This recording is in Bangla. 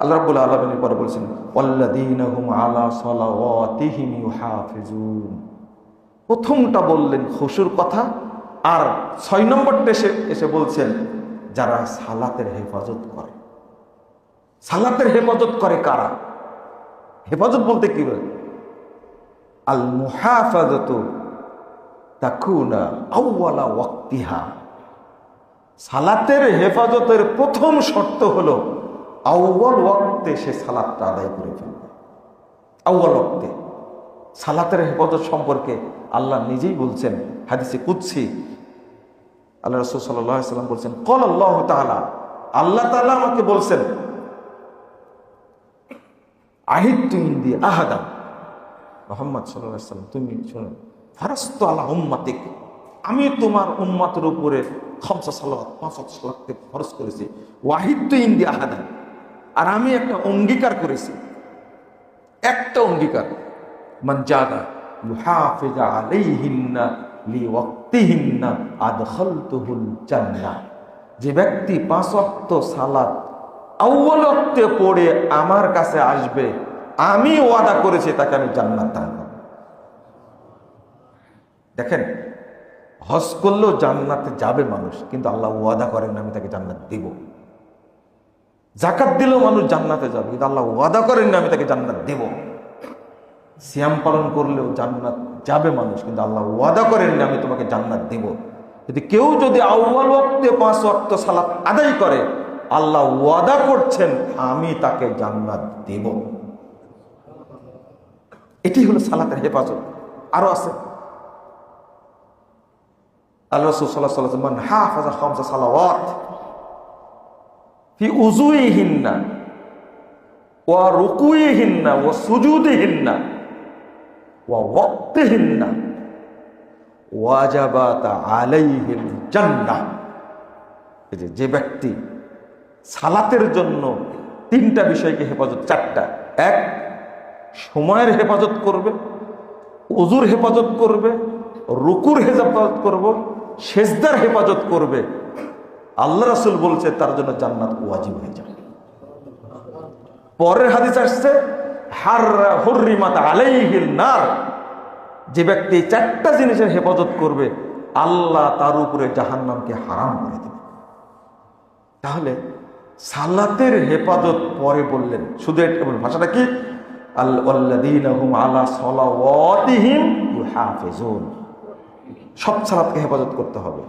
আল্লাহ রাব্বুল আলামিন পরে বলেছেন ওয়াল্লাযীনা হুম আলা সালাওয়াতিহিম ইউহাফিজুন। প্রথমটা বললেন খুশুর কথা, আর 6 নম্বরটা এসে বলছেন যারা সালাতের হেফাজত করে। সালাতের হেফাজত করে কারা? হেফাজত বলতে কি বলে? আল মুহাফাজাতু তাকুনা আউয়ালা ওয়াক্তিহা। সালাতের হেফাজতের প্রথম শর্ত হলো আউয়াল ওয়াক্তে সে সালাতটা আদায় করে ফেলবে। আউয়াল ওয়াক্তে সালাতের হেফাজত সম্পর্কে আল্লাহ নিজেই বলছেন হাদিসে কুদসি। আল্লাহ রাসূল সাল্লাল্লাহু আলাইহি ওয়াসাল্লাম বলছেন ক্বাল আল্লাহু তাআলা, আল্লাহ তাআলা আমাকে বলছেন আহিদতু ইনদি আহাদা, মুহাম্মদ সাল্লাল্লাহু আলাইহি ওয়াসাল্লাম তুমি শুনুন, ফারাস্তু আলা উম্মাতিক, আমি তোমার উম্মতের উপরে খামসা সালাওয়াত 5 ওয়াক্ত সালাতকে ফরজ করেছি। ওয়াহিদতু ইনদি আহাদা, আর আমি একটা অঙ্গীকার করেছি, একটা অঙ্গীকার, মান জাদা ইউহাফিজু আলাইহিন্না লিওয়াক্তিহিন্না আদখালতুহুল জান্নাহ। যে ব্যক্তি 5 ওয়াক্ত সালাত আউয়াল ওয়াক্তে পড়ে আমার কাছে আসবে, আমি ওয়াদা করেছি তাকে আমি জান্নাত দান করব। দেখেন, হজ করলেও জান্নাতে যাবে মানুষ, কিন্তু আল্লাহ ওয়াদা করেন না আমি তাকে জান্নাত দিব। যাকাত দিলেও মানুষ জান্নাতে যাবে, কিন্তু আল্লাহ ওয়াদা করেন না আমি তাকে জান্নাত দেব। সিয়াম পালন করলেও জান্নাত যাবে মানুষ, কিন্তু আল্লাহ ওয়াদা করেন না আমি তোমাকে জান্নাত দেব। যদি কেউ যদি আউয়াল ওয়াক্তে 5 ওয়াক্ত সালাত আদায় করে, আল্লাহ ওয়াদা করছেন আমি তাকে জান্নাত দেব। এটি হলো সালাতের হেফাজত। আরো আছে, আল্লাহ রাসূল সাল্লাল্লাহু আলাইহি ওয়াসাল্লাম মান হাফাজা খামসা সালাওয়াত ফি উযুইহিন্না ওয়া রুকুইহিন্না ওয়া সুজুদিহিন্না ওয়া ওয়াক্তিহিন্না ওয়াজাবাত আলাইহিল জান্নাহ। যে ব্যক্তি সালাতের জন্য 3টা বিষয়কে হেফাজত, 4টা, 1 সময়ের হেফাজত করবে, ওযুর হেফাজত করবে, রুকুর হেফাজত করবে, সেজদার হেফাজত করবে, আল্লাহ রাসূল বলছে তার জন্য জান্নাত ওয়াজিব হয়ে যাবে। পরের হাদিস আসছে হুররিমাত আলাইহিন নার, যে ব্যক্তি 4টা জিনিসের হেফাজত করবে আল্লাহ তার উপরে জাহান্নামকে হারাম করে দেবে। তাহলে সালাতের হেফাজত পরে বললেন, শুধু এটা ভাষাটা কি, আল্লাযীনা হুম আলা সালাওয়াতিহিম ইউহাফিজুন। সব সালাতকে হেফাজত করতে হবে।